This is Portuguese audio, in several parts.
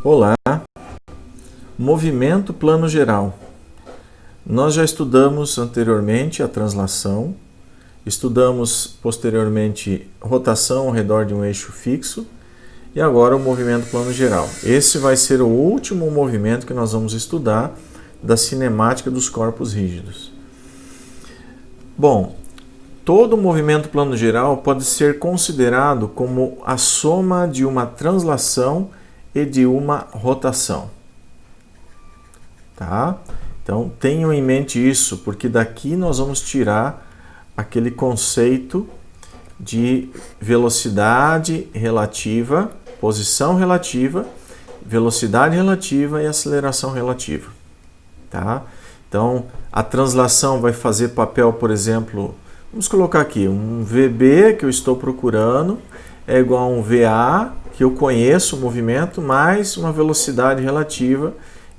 Olá, movimento plano geral. Nós já estudamos anteriormente a translação, estudamos posteriormente rotação ao redor de um eixo fixo e agora o movimento plano geral. Esse vai ser o último movimento que nós vamos estudar da cinemática dos corpos rígidos. Bom, todo movimento plano geral pode ser considerado como a soma de uma translação e de uma rotação. Tá? Então, tenham em mente isso, porque daqui nós vamos tirar aquele conceito de velocidade relativa, posição relativa, velocidade relativa e aceleração relativa. Tá? Então, a translação vai fazer papel, por exemplo, vamos colocar aqui, um VB que eu estou procurando é igual a um VA, que eu conheço o movimento, mais uma velocidade relativa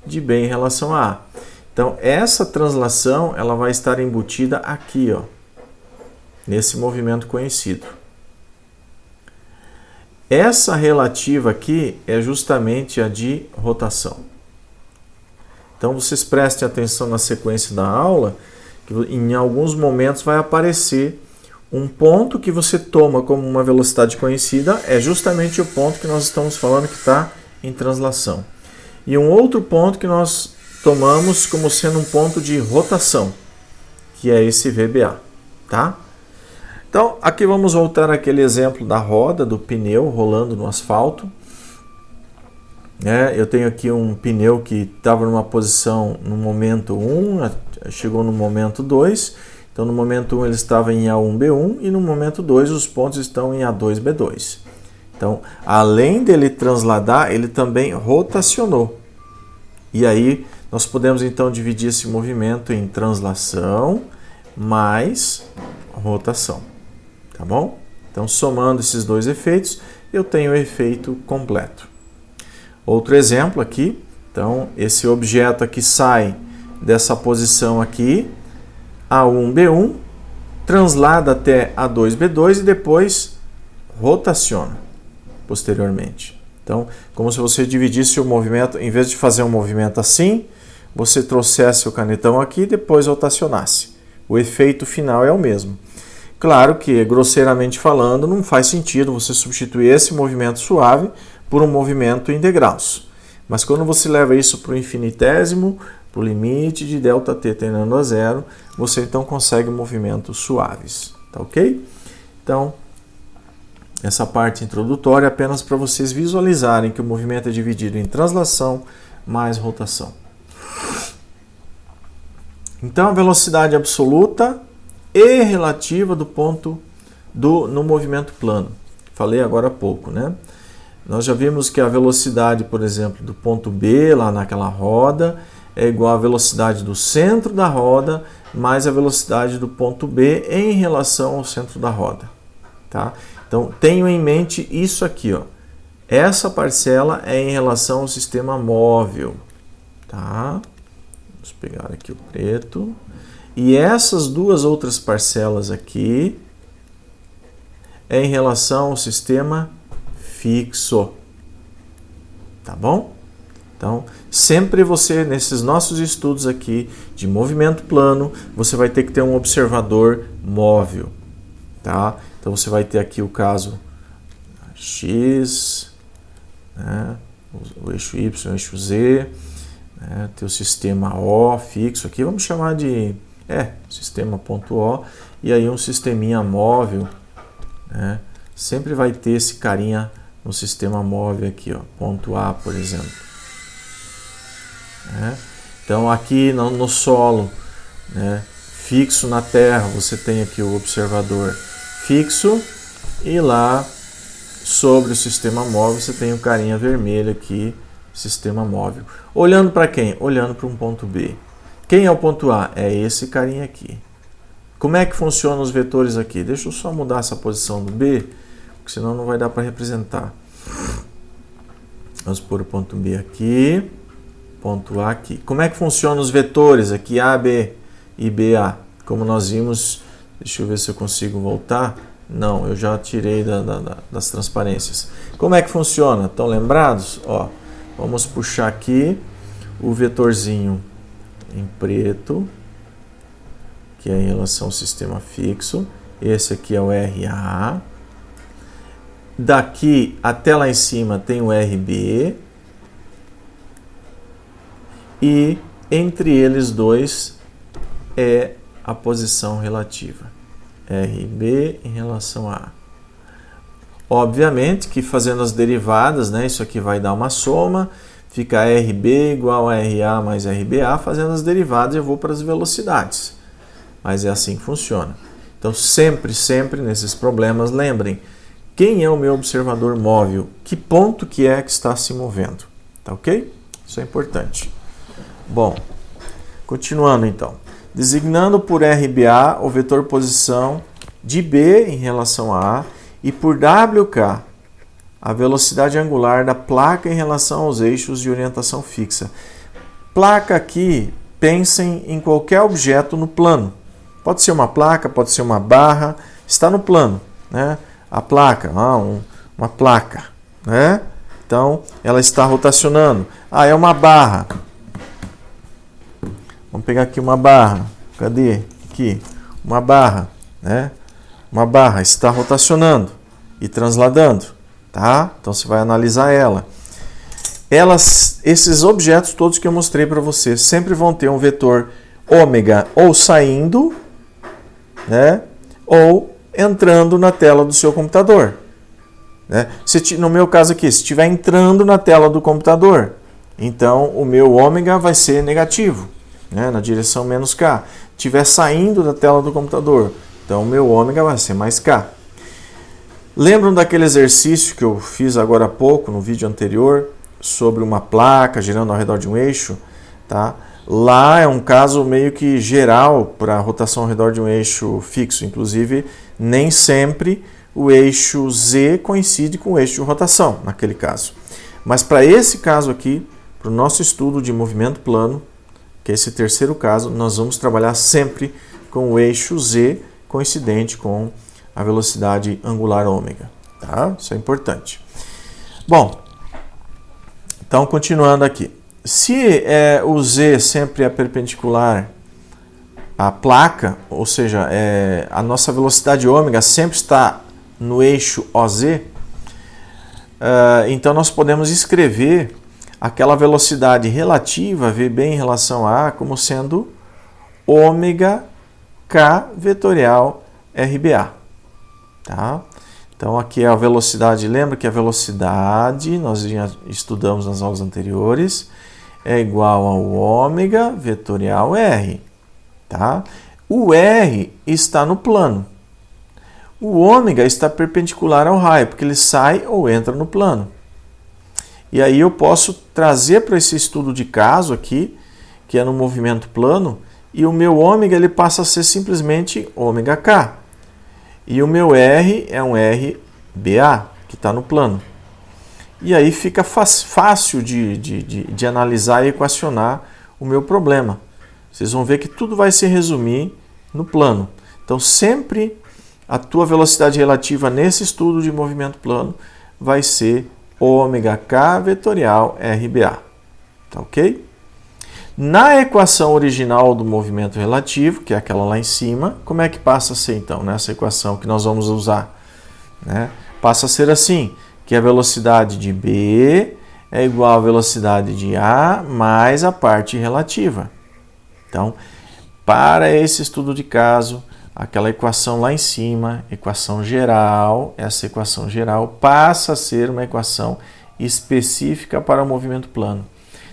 de B em relação a A. Então, essa translação ela vai estar embutida aqui, ó, nesse movimento conhecido. Essa relativa aqui é justamente a de rotação. Então, vocês prestem atenção na sequência da aula, que em alguns momentos vai aparecer um ponto que você toma como uma velocidade conhecida, é justamente o ponto que nós estamos falando que está em translação. E um outro ponto que nós tomamos como sendo um ponto de rotação, que é esse VBA. Tá? Então, aqui vamos voltar àquele exemplo da roda, do pneu rolando no asfalto. Eu tenho aqui um pneu que estava numa posição no momento 1, chegou no momento 2. Então, no momento 1 ele estava em A1B1 e no momento 2 os pontos estão em A2B2. Então, além dele transladar, ele também rotacionou. E aí, nós podemos então dividir esse movimento em translação mais rotação. Tá bom? Então, somando esses dois efeitos, eu tenho o efeito completo. Outro exemplo aqui. Então, esse objeto aqui sai dessa posição aqui, A1B1, translada até A2B2 e depois rotaciona posteriormente. Então, como se você dividisse o movimento, em vez de fazer um movimento assim, você trouxesse o canetão aqui e depois rotacionasse. O efeito final é o mesmo. Claro que, grosseiramente falando, não faz sentido você substituir esse movimento suave por um movimento em degraus. Mas quando você leva isso para o infinitésimo, para o limite de ΔT tendendo a zero, você então consegue movimentos suaves. Tá ok? Então, essa parte introdutória é apenas para vocês visualizarem que o movimento é dividido em translação mais rotação. Então, a velocidade absoluta e relativa do ponto no movimento plano. Falei agora há pouco, né? Nós já vimos que a velocidade, por exemplo, do ponto B, lá naquela roda, é igual à velocidade do centro da roda mais a velocidade do ponto B em relação ao centro da roda. Tá? Então, tenham em mente isso aqui. Ó. Essa parcela é em relação ao sistema móvel. Tá? Vamos pegar aqui o preto. E essas duas outras parcelas aqui é em relação ao sistema fixo. Tá bom? Então, sempre você, nesses nossos estudos aqui de movimento plano, você vai ter que ter um observador móvel. Tá? Então, você vai ter aqui o caso X, né? O eixo Y, o eixo Z, né? Tem o sistema O fixo aqui, vamos chamar de sistema ponto O, e aí um sisteminha móvel, né? Sempre vai ter esse carinha no sistema móvel aqui, ó, ponto A, por exemplo. Então, aqui no solo, né, fixo na terra, você tem aqui o observador fixo e lá sobre o sistema móvel você tem o carinha vermelho aqui, sistema móvel. Olhando para quem? Olhando para um ponto B. Quem é o ponto A? É esse carinha aqui. Como é que funcionam os vetores aqui? Deixa eu só mudar essa posição do B, porque senão não vai dar para representar. Vamos pôr o ponto B aqui, ponto A aqui. Como é que funcionam os vetores aqui, A, B e BA? Como nós vimos, deixa eu ver se eu consigo voltar. Não, eu já tirei das transparências. Como é que funciona? Estão lembrados? Ó, Vamos puxar aqui o vetorzinho em preto, que é em relação ao sistema fixo. Esse aqui é o RA. Daqui até lá em cima tem o RB. E entre eles dois é a posição relativa. RB em relação a A. Obviamente que fazendo as derivadas, né, isso aqui vai dar uma soma. Fica RB igual a RA mais RBA. Fazendo as derivadas eu vou para as velocidades. Mas é assim que funciona. Então sempre nesses problemas, lembrem, quem é o meu observador móvel? Que ponto que é que está se movendo? Tá ok? Isso é importante. Bom, continuando então. Designando por RBA o vetor posição de B em relação a A e por WK a velocidade angular da placa em relação aos eixos de orientação fixa. Placa aqui, pensem em qualquer objeto no plano. Pode ser uma placa, pode ser uma barra, está no plano, né? A placa, uma placa, né? Então, ela está rotacionando. É uma barra. Vamos pegar aqui uma barra. Cadê? Aqui. Uma barra, né? Uma barra está rotacionando e transladando, tá? Então, você vai analisar ela. Esses objetos todos que eu mostrei para você sempre vão ter um vetor ômega ou saindo, né? Ou entrando na tela do seu computador, né? No meu caso aqui, se estiver entrando na tela do computador, então o meu ômega vai ser negativo, né? Na direção menos K. Se estiver saindo da tela do computador, então o meu ômega vai ser mais K. Lembram daquele exercício que eu fiz agora há pouco, no vídeo anterior, sobre uma placa girando ao redor de um eixo, tá? Lá é um caso meio que geral para a rotação ao redor de um eixo fixo. Inclusive, nem sempre o eixo Z coincide com o eixo de rotação, naquele caso. Mas para esse caso aqui, para o nosso estudo de movimento plano, que é esse terceiro caso, nós vamos trabalhar sempre com o eixo Z coincidente com a velocidade angular ômega. Tá? Isso é importante. Bom, então continuando aqui. Se o Z sempre é perpendicular à placa, ou seja, a nossa velocidade ômega sempre está no eixo OZ, então nós podemos escrever aquela velocidade relativa, VB em relação a A, como sendo ômega K vetorial RBA. Tá? Então aqui é a velocidade, lembra que a velocidade, nós já estudamos nas aulas anteriores, é igual ao ômega vetorial R. Tá? O R está no plano. O ômega está perpendicular ao raio, porque ele sai ou entra no plano. E aí eu posso trazer para esse estudo de caso aqui, que é no movimento plano, e o meu ômega ele passa a ser simplesmente ômega K. E o meu R é um RBA, que está no plano. E aí fica fácil de analisar e equacionar o meu problema. Vocês vão ver que tudo vai se resumir no plano. Então, sempre a tua velocidade relativa nesse estudo de movimento plano vai ser ômega K vetorial RBA. Tá ok? Na equação original do movimento relativo, que é aquela lá em cima, como é que passa a ser então, nessa equação que nós vamos usar? Né? Passa a ser assim, que a velocidade de B é igual à velocidade de A mais a parte relativa. Então, para esse estudo de caso, aquela equação lá em cima, equação geral, essa equação geral passa a ser uma equação específica para o movimento plano.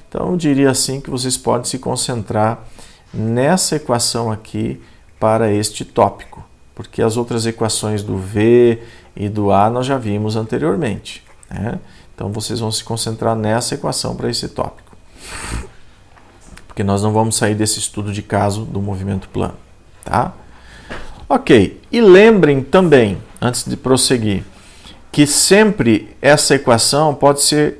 Então, eu diria assim que vocês podem se concentrar nessa equação aqui para este tópico, porque as outras equações do V e do A nós já vimos anteriormente, né? Então, vocês vão se concentrar nessa equação para esse tópico, porque nós não vamos sair desse estudo de caso do movimento plano, tá? Ok, e lembrem também, antes de prosseguir, que sempre essa equação pode ser,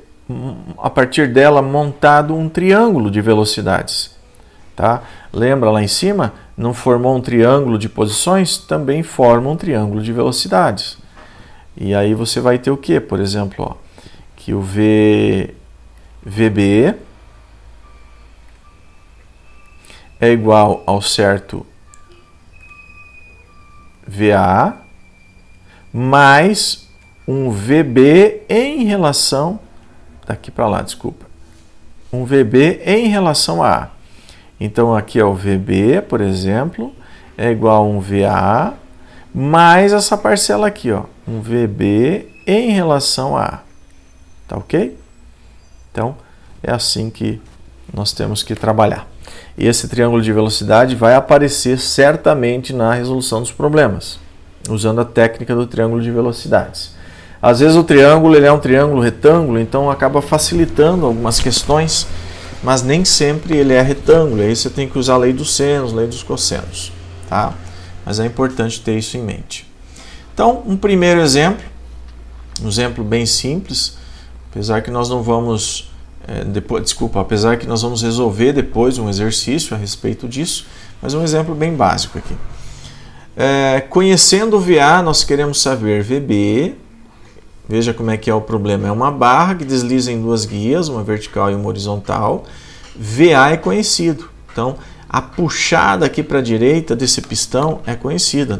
a partir dela, montado um triângulo de velocidades. Tá? Lembra lá em cima? Não formou um triângulo de posições? Também forma um triângulo de velocidades. E aí você vai ter o quê? Por exemplo, ó, que o V VB é igual ao certo VA mais um VB em relação, daqui para lá, desculpa, um VB em relação a A. Então, aqui é o VB, por exemplo, é igual a um VA mais essa parcela aqui, ó, um VB em relação a A. Tá ok? Então, é assim que nós temos que trabalhar. E esse triângulo de velocidade vai aparecer certamente na resolução dos problemas, usando a técnica do triângulo de velocidades. Às vezes o triângulo ele é um triângulo retângulo, então acaba facilitando algumas questões, mas nem sempre ele é retângulo. Aí você tem que usar a lei dos senos, a lei dos cossenos, tá? Mas é importante ter isso em mente. Então, um primeiro exemplo, um exemplo bem simples, apesar que nós não vamos apesar que nós vamos resolver depois um exercício a respeito disso, mas um exemplo bem básico aqui. Conhecendo o VA, nós queremos saber VB. Veja como é que é o problema. É uma barra que desliza em duas guias, uma vertical e uma horizontal. VA é conhecido. Então, a puxada aqui para a direita desse pistão é conhecida,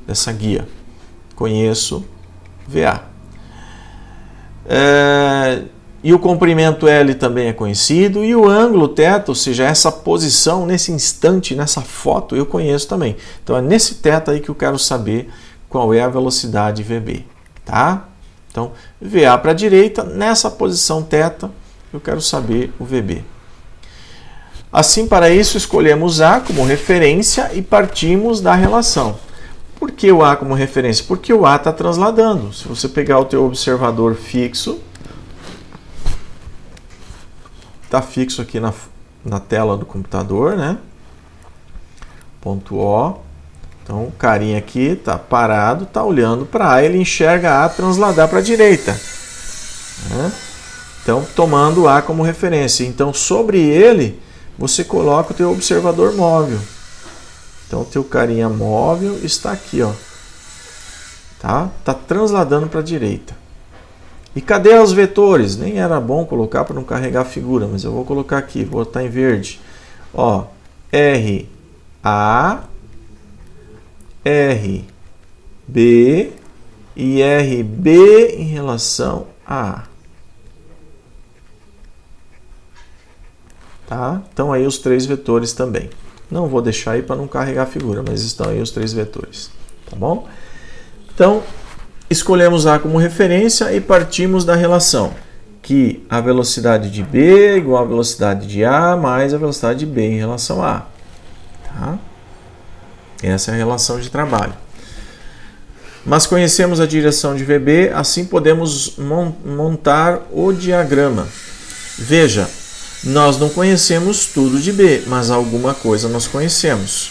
dessa guia. Conheço VA. E o comprimento L também é conhecido, e o ângulo θ, ou seja, essa posição nesse instante, nessa foto, eu conheço também. Então é nesse θ aí que eu quero saber qual é a velocidade VB, tá? Então, VA para a direita, nessa posição θ, eu quero saber o VB. Assim, para isso, escolhemos A como referência e partimos da relação. Por que o A como referência? Porque o A está transladando. Se você pegar o teu observador fixo, está fixo aqui na tela do computador, né? Ponto O. Então, o carinha aqui está parado, está olhando para A, ele enxerga A transladar para a direita. Né? Então, tomando A como referência. Então, sobre ele, você coloca o teu observador móvel. Então, o teu carinha móvel está aqui, ó. Tá? Tá transladando para a direita. E cadê os vetores? Nem era bom colocar para não carregar a figura, mas eu vou colocar aqui, vou botar em verde. Ó, RA, RB e RB em relação a A. Tá? Então aí os três vetores também. Não vou deixar aí para não carregar a figura, mas estão aí os três vetores. Tá bom? Então, escolhemos A como referência e partimos da relação que a velocidade de B é igual à velocidade de A mais a velocidade de B em relação a A. Tá? Essa é a relação de trabalho. Mas conhecemos a direção de VB, assim podemos montar o diagrama. Veja, nós não conhecemos tudo de B, mas alguma coisa nós conhecemos.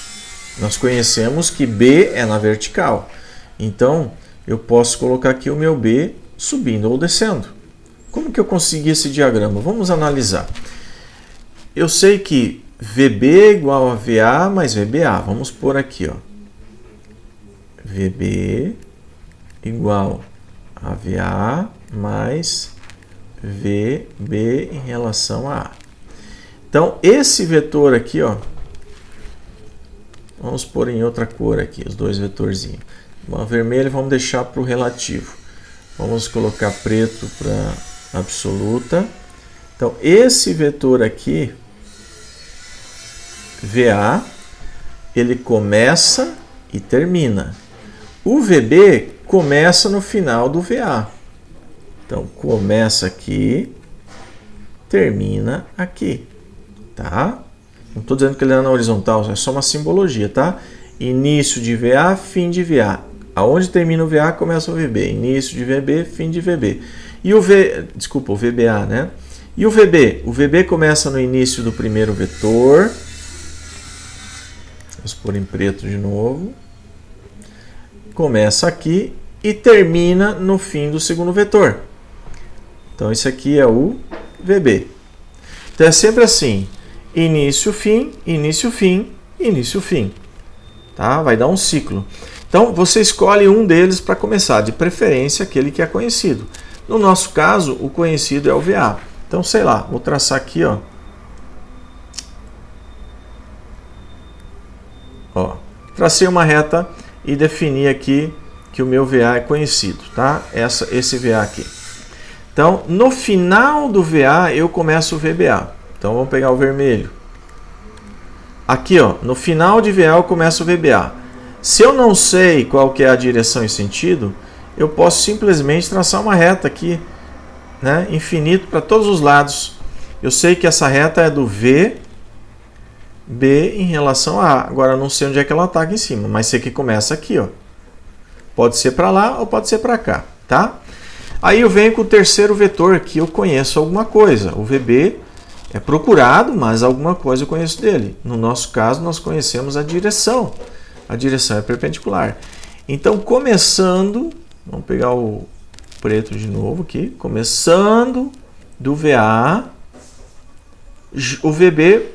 Nós conhecemos que B é na vertical. Então, eu posso colocar aqui o meu B subindo ou descendo. Como que eu consegui esse diagrama? Vamos analisar. Eu sei que VB é igual a VA mais VBA. Vamos pôr aqui, ó. VB igual a VA mais VB em relação a A. Então, esse vetor aqui, ó, vamos pôr em outra cor aqui, os dois vetorzinhos. O vermelho vamos deixar para o relativo. Vamos colocar preto para absoluta. Então, esse vetor aqui, VA, ele começa e termina. O VB começa no final do VA. Então, começa aqui, termina aqui. Tá? Não estou dizendo que ele é na horizontal, é só uma simbologia, tá? Início de VA, fim de VA. Aonde termina o VA, começa o VB. Início de VB, fim de VB. E o VBA, né? E o VB? O VB começa no início do primeiro vetor. Vamos pôr em preto de novo. Começa aqui e termina no fim do segundo vetor. Então, esse aqui é o VB. Então, é sempre assim. Início, fim, início, fim, início, fim. Tá? Vai dar um ciclo. Então, você escolhe um deles para começar, de preferência aquele que é conhecido. No nosso caso, o conhecido é o VA. Então, sei lá, vou traçar aqui, ó. Ó, tracei uma reta e defini aqui que o meu VA é conhecido, tá? Esse VA aqui. Então, no final do VA, eu começo o VBA. Então, vamos pegar o vermelho. Aqui, ó, no final de VA, eu começo o VBA. Se eu não sei qual que é a direção e sentido, eu posso simplesmente traçar uma reta aqui, né? Infinito para todos os lados. Eu sei que essa reta é do V, B em relação a A. Agora, eu não sei onde é que ela está aqui em cima, mas sei que começa aqui, ó. Pode ser para lá ou pode ser para cá, tá? Aí eu venho com o terceiro vetor, que eu conheço alguma coisa. O VB é procurado, mas alguma coisa eu conheço dele. No nosso caso, nós conhecemos a direção. A direção é perpendicular. Então, começando, vamos pegar o preto de novo aqui. Começando do VA, o VB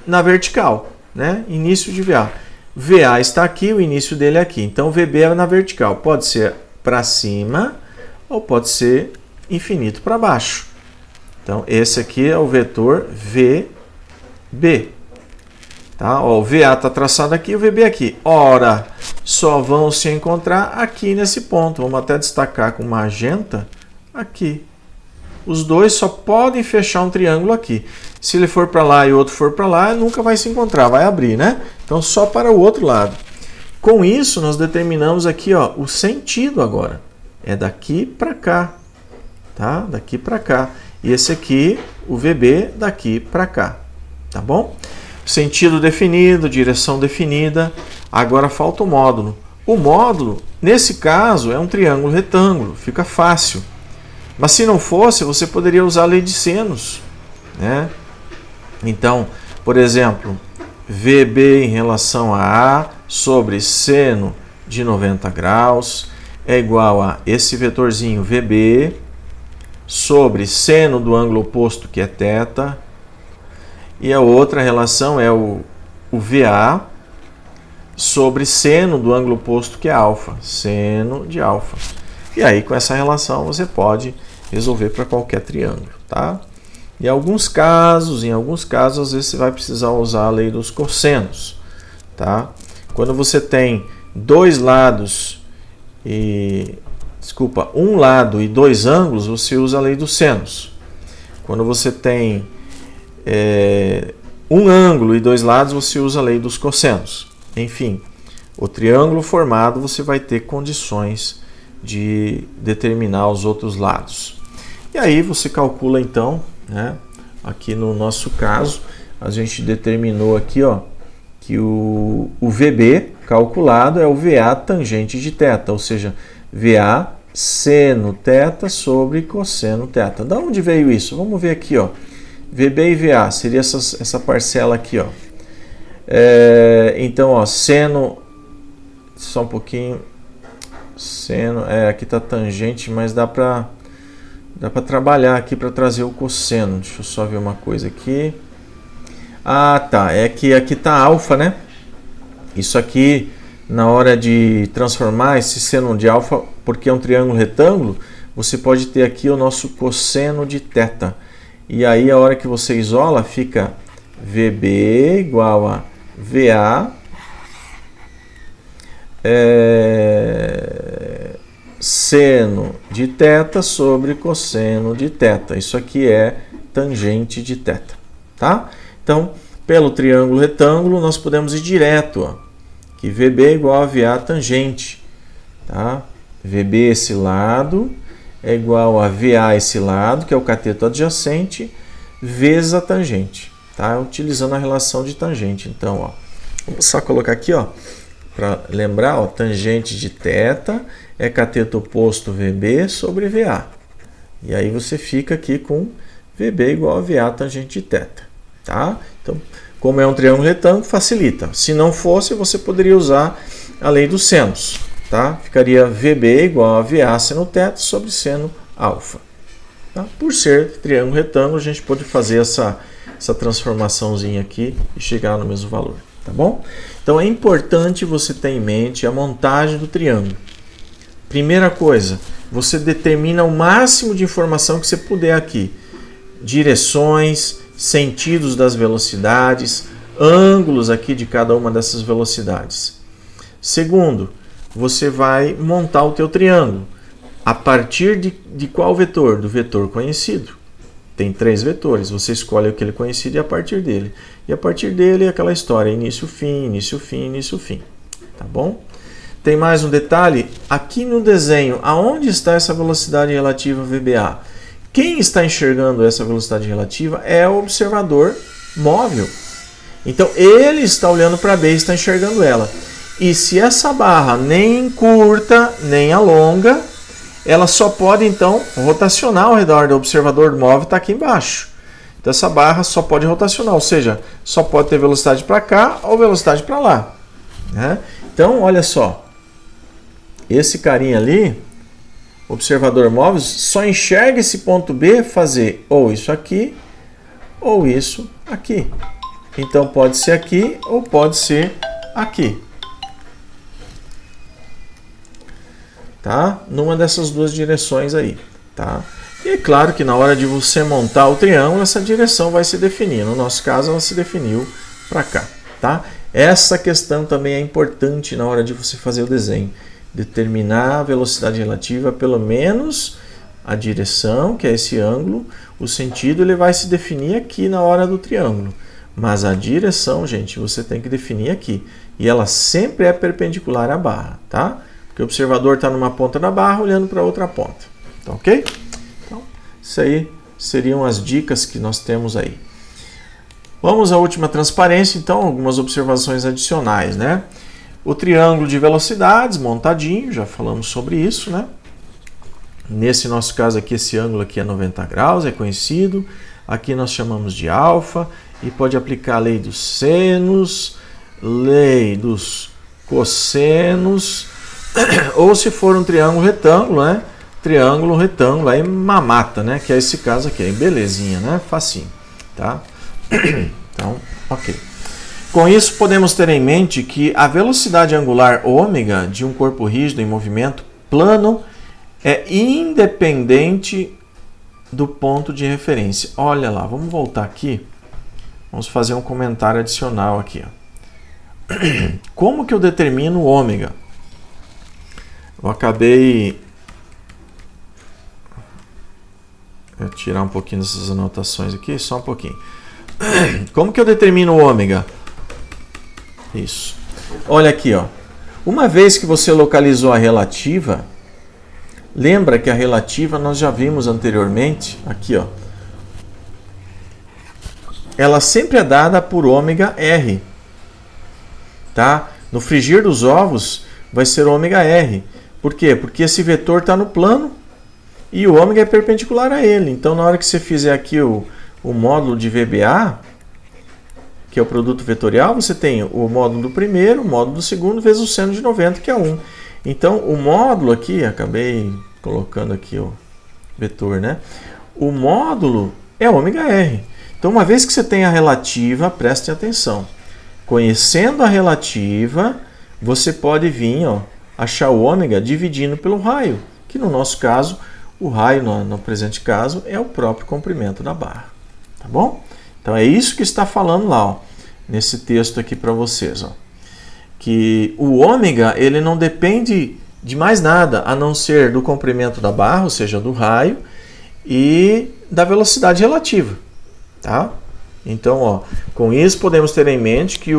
na vertical, né? Início de VA. VA está aqui, o início dele é aqui. Então, o VB é na vertical. Pode ser para cima ou pode ser infinito para baixo. Então, esse aqui é o vetor VB. Tá? Ó, o VA está traçado aqui e o VB aqui. Ora, só vão se encontrar aqui nesse ponto. Vamos até destacar com magenta aqui. Os dois só podem fechar um triângulo aqui. Se ele for para lá e o outro for para lá, nunca vai se encontrar, vai abrir, né? Então, só para o outro lado. Com isso, nós determinamos aqui, ó, o sentido agora. É daqui para cá, tá? Daqui para cá. E esse aqui, o VB, daqui para cá, tá bom? Sentido definido, direção definida. Agora falta o módulo. O módulo, nesse caso, é um triângulo retângulo, fica fácil. Mas se não fosse, você poderia usar a lei de senos, né? Então, por exemplo, VB em relação a A sobre seno de 90 graus é igual a esse vetorzinho VB sobre seno do ângulo oposto, que é θ. E a outra relação é o VA sobre seno do ângulo oposto, que é α. Seno de α. E aí, com essa relação, você pode resolver para qualquer triângulo, tá? Em alguns casos, às vezes você vai precisar usar a lei dos cossenos, tá? Quando você tem dois lados um lado e dois ângulos, você usa a lei dos senos. Quando você tem um ângulo e dois lados, você usa a lei dos cossenos. Enfim, o triângulo formado, você vai ter condições de determinar os outros lados. E aí você calcula então, né? Aqui no nosso caso, a gente determinou aqui, ó, que o VB calculado é o VA tangente de θ, ou seja, VA seno θ sobre cosseno θ. Da onde veio isso? Vamos ver aqui, ó. VB e VA seria essa parcela aqui, ó. Então, ó, seno, só um pouquinho, seno, aqui está tangente, mas dá para trabalhar aqui para trazer o cosseno. Deixa eu só ver uma coisa aqui. Ah, tá, é que aqui está alfa, né? Isso aqui, na hora de transformar esse seno de alfa, porque é um triângulo retângulo, você pode ter aqui o nosso cosseno de θ. E aí, a hora que você isola, fica VB igual a VA seno de θ sobre cosseno de θ. Isso aqui é tangente de θ, tá? Então, pelo triângulo retângulo, nós podemos ir direto, ó, que VB é igual a VA tangente, tá? VB esse lado é igual a VA esse lado, que é o cateto adjacente, vezes a tangente, tá? Utilizando a relação de tangente. Então, ó, vou só colocar aqui, ó, para lembrar, ó, tangente de θ é cateto oposto VB sobre VA. E aí você fica aqui com VB igual a VA tangente de θ, tá? Então, como é um triângulo retângulo, facilita. Se não fosse, você poderia usar a lei dos senos, tá? Ficaria VB igual a VA seno θ sobre seno alfa. Tá? Por ser triângulo retângulo, a gente pode fazer essa transformaçãozinha aqui e chegar no mesmo valor, tá bom? Então, é importante você ter em mente a montagem do triângulo. Primeira coisa, você determina o máximo de informação que você puder aqui. direções, sentidos das velocidades, ângulos aqui de cada uma dessas velocidades. Segundo, você vai montar o teu triângulo. A partir de qual vetor? Do vetor conhecido. Tem 3 vetores, você escolhe aquele conhecido e a partir dele. E a partir dele é aquela história, início, fim, início, fim, início, fim. Tá bom? Tem mais um detalhe, aqui no desenho, aonde está essa velocidade relativa VBA? Quem está enxergando essa velocidade relativa é o observador móvel. Então, ele está olhando para B e está enxergando ela. E se essa barra nem encurta, nem alonga, ela só pode, então, rotacionar ao redor do observador móvel, está aqui embaixo. Então, essa barra só pode rotacionar, ou seja, só pode ter velocidade para cá ou velocidade para lá. Né? Então, olha só. Esse carinha ali, observador móvel, só enxerga esse ponto B fazer ou isso aqui ou isso aqui. Então, pode ser aqui ou pode ser aqui. Tá? Numa dessas duas direções aí, tá? E é claro que na hora de você montar o triângulo, essa direção vai se definir. No nosso caso, ela se definiu para cá, tá? Essa questão também é importante na hora de você fazer o desenho. Determinar a velocidade relativa, pelo menos a direção, que é esse ângulo, o sentido ele vai se definir aqui na hora do triângulo. Mas a direção, gente, você tem que definir aqui. E ela sempre é perpendicular à barra, tá? Porque o observador está numa ponta da barra olhando para outra ponta. Tá ok? Então, isso aí seriam as dicas que nós temos aí. Vamos à última transparência, então, algumas observações adicionais, né? O triângulo de velocidades montadinho, já falamos sobre isso, né? Nesse nosso caso aqui, esse ângulo aqui é 90 graus, é conhecido. Aqui nós chamamos de alfa e pode aplicar a lei dos senos, lei dos cossenos, ou se for um triângulo retângulo, né? Triângulo retângulo, aí mamata, né? Que é esse caso aqui, aí belezinha, né? Facinho, tá? Então, ok. Com isso, podemos ter em mente que a velocidade angular ômega de um corpo rígido em movimento plano é independente do ponto de referência. Olha lá, vamos voltar aqui. Vamos fazer um comentário adicional aqui. Ó. Como que eu determino o ômega? Eu acabei... Vou tirar um pouquinho dessas anotações aqui, só um pouquinho. Como que eu determino o ômega? Isso. Olha aqui, ó. Uma vez que você localizou a relativa, lembra que a relativa nós já vimos anteriormente, aqui, ó. Ela sempre é dada por ômega R. Tá? No frigir dos ovos vai ser ômega R. Por quê? Porque esse vetor está no plano e o ômega é perpendicular a ele. Então, na hora que você fizer aqui o módulo de VBA, que é o produto vetorial, você tem o módulo do primeiro, o módulo do segundo, vezes o seno de 90, que é 1. Então, o módulo aqui, acabei colocando aqui o vetor, né? O módulo é ômega R. Então, uma vez que você tem a relativa, preste atenção. Conhecendo a relativa, você pode vir, ó, achar o ômega dividindo pelo raio, que no nosso caso, o raio, no presente caso, é o próprio comprimento da barra. Tá bom? Então, é isso que está falando lá, ó, nesse texto aqui para vocês. Ó, que o ômega ele não depende de mais nada, a não ser do comprimento da barra, ou seja, do raio, e da velocidade relativa. Tá? Então, ó, com isso podemos ter em mente que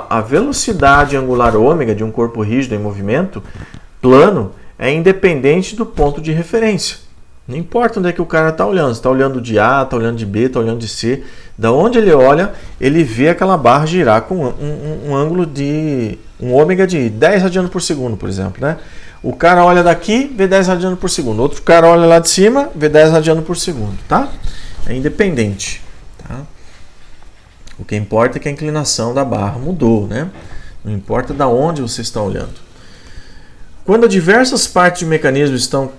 a velocidade angular ômega de um corpo rígido em movimento plano é independente do ponto de referência. Não importa onde é que o cara está olhando. Se está olhando de A, está olhando de B, está olhando de C. Da onde ele olha, ele vê aquela barra girar com um ângulo de... um ômega de 10 radianos por segundo, por exemplo. Né? O cara olha daqui, vê 10 radianos por segundo. Outro cara olha lá de cima, vê 10 radianos por segundo. Tá? É independente. Tá? O que importa é que a inclinação da barra mudou. Né? Não importa de onde você está olhando. Quando diversas partes do mecanismo estão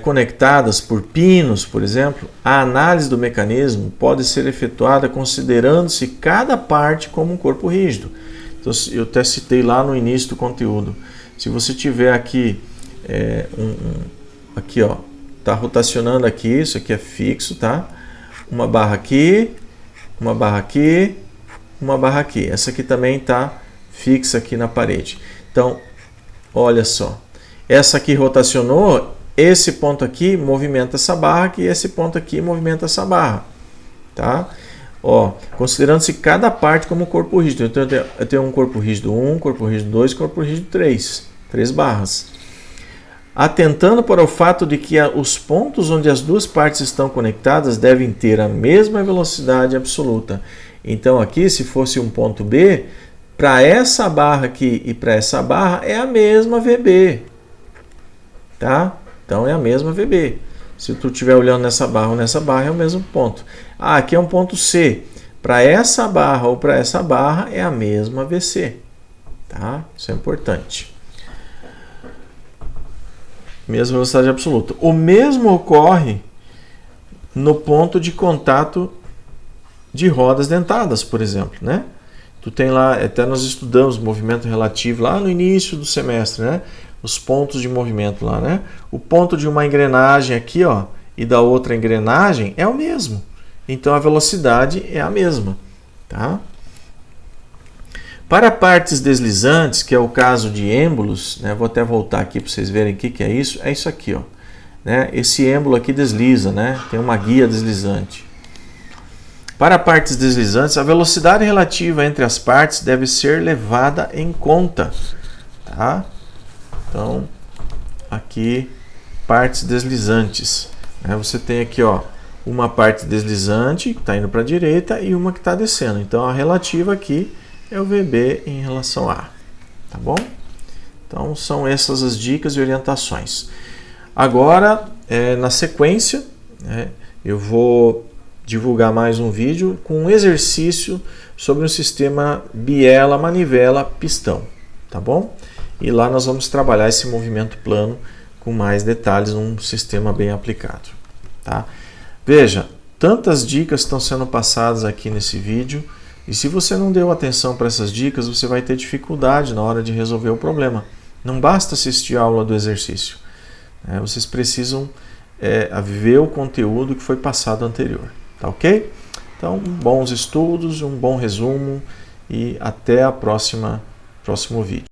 conectadas por pinos, por exemplo, a análise do mecanismo pode ser efetuada considerando-se cada parte como um corpo rígido. Então, eu até citei lá no início do conteúdo. Se você tiver aqui, aqui ó, está rotacionando aqui, isso aqui é fixo, tá? uma barra aqui, uma barra aqui, uma barra aqui. Essa aqui também está fixa aqui na parede. Então, olha só. Essa aqui rotacionou, esse ponto aqui movimenta essa barra aqui, e esse ponto aqui movimenta essa barra. Tá? Ó, considerando-se cada parte como corpo rígido. Então, eu tenho um corpo rígido 1, corpo rígido 2, corpo rígido 3. 3 barras. Atentando para o fato de que os pontos onde as duas partes estão conectadas devem ter a mesma velocidade absoluta. Então, aqui, se fosse um ponto B, para essa barra aqui e para essa barra é a mesma VB. Tá? Então, é a mesma VB. Se tu estiver olhando nessa barra ou nessa barra, é o mesmo ponto. Ah, aqui é um ponto C. Para essa barra ou para essa barra é a mesma VC. Tá? Isso é importante. Mesma velocidade absoluta. O mesmo ocorre no ponto de contato de rodas dentadas, por exemplo, né? Tu tem lá, até nós estudamos movimento relativo lá no início do semestre, né? Os pontos de movimento lá, né? O ponto de uma engrenagem aqui, ó, e da outra engrenagem é o mesmo. Então a velocidade é a mesma, tá? Para partes deslizantes, que é o caso de êmbolos, né? Vou até voltar aqui para vocês verem o que é isso. É isso aqui, ó, né? Esse êmbolo aqui desliza, né? Tem uma guia deslizante. Para partes deslizantes, a velocidade relativa entre as partes deve ser levada em conta, tá? Então, aqui, partes deslizantes, né? Você tem aqui, ó, uma parte deslizante que está indo para a direita e uma que está descendo. Então, a relativa aqui é o VB em relação a A, tá bom? Então, são essas as dicas e orientações. Agora, na sequência, né, eu vou divulgar mais um vídeo com um exercício sobre o sistema biela, manivela, pistão, tá bom? E lá nós vamos trabalhar esse movimento plano com mais detalhes num sistema bem aplicado, tá? Veja, tantas dicas estão sendo passadas aqui nesse vídeo, e se você não deu atenção para essas dicas, você vai ter dificuldade na hora de resolver o problema. Não basta assistir a aula do exercício, né? Vocês precisam ver o conteúdo que foi passado anterior, tá ok? Então, bons estudos, um bom resumo e até próximo vídeo.